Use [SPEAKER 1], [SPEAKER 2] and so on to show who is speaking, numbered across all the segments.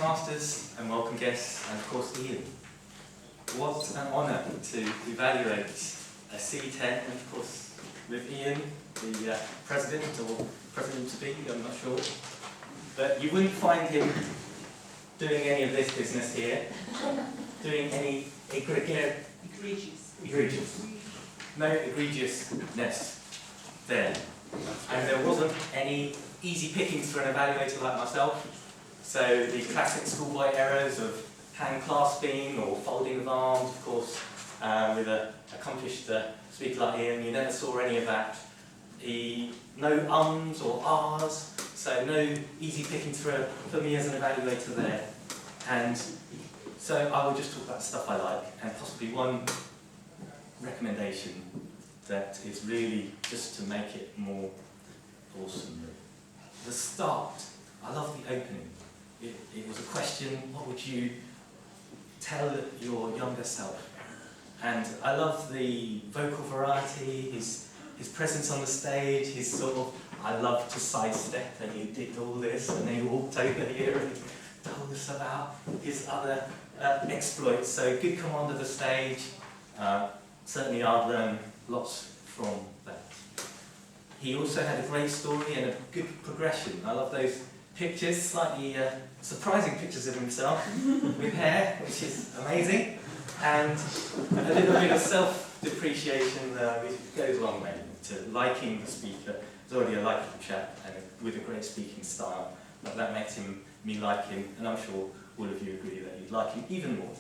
[SPEAKER 1] Toastmasters and welcome guests, and of course Ian. What an honour to evaluate a C10, and of course with Ian, the president or president-to-be, I'm not sure. But you wouldn't find him doing any of this business here, doing any egregious, no egregiousness there. And there wasn't any easy pickings for an evaluator like myself. So the classic schoolboy errors of hand clasping or folding of arms, of course, with an accomplished speaker like Ian, you never saw any of that. No ums or ahs, so no easy pickings for me as an evaluator there. And so I will just talk about the stuff I like, and possibly one recommendation that is really just to make it more awesome. The start, I love the opening. It was a question, what would you tell your younger self? And I love the vocal variety, his presence on the stage, his sort of, I love to sidestep, and he did all this, and then he walked over here and told us about his other exploits. So good command of the stage. Certainly I've learned lots from that. He also had a great story and a good progression. I love those pictures, slightly surprising pictures of himself with hair, which is amazing, and a little bit of self-depreciation which goes a long way to liking the speaker. He's already a likeable chap and with a great speaking style, but that makes me like him, and I'm sure all of you agree that you'd like him even more.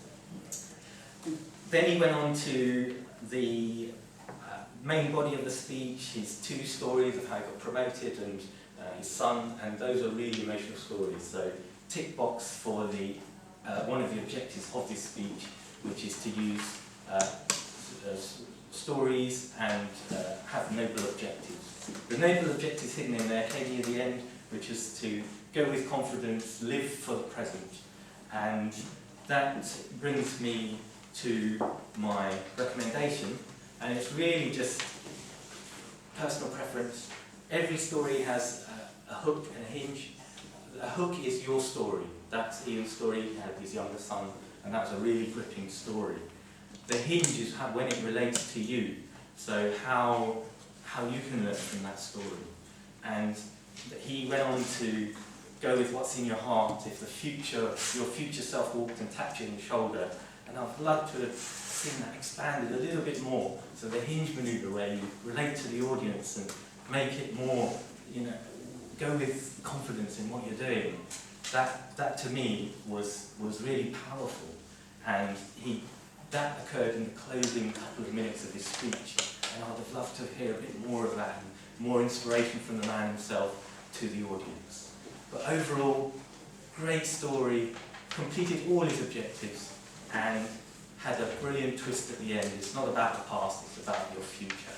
[SPEAKER 1] Then he went on to the main body of the speech, his two stories of how he got promoted and his son, and those are really emotional stories. So tick box for the one of the objectives of this speech, which is to use stories and have noble objectives. The noble objectives hidden in there came near the end, which is to go with confidence, live for the present. And that brings me to my recommendation, and it's really just personal preference. Every story has a hook and a hinge. A hook is your story. That's Ian's story. He had his younger son, and that's a really gripping story. The hinge is when it relates to you, so how you can learn from that story. And he went on to go with what's in your heart. If your future self walked and tapped you on the shoulder, and I'd love to have seen that expanded a little bit more. So the hinge maneuver, where you relate to the audience and make it more, go with confidence in what you're doing. That to me was really powerful, and that occurred in the closing couple of minutes of his speech, and I'd have loved to hear a bit more of that, and more inspiration from the man himself to the audience. But overall, great story, completed all his objectives, and had a brilliant twist at the end. It's not about the past, it's about your future.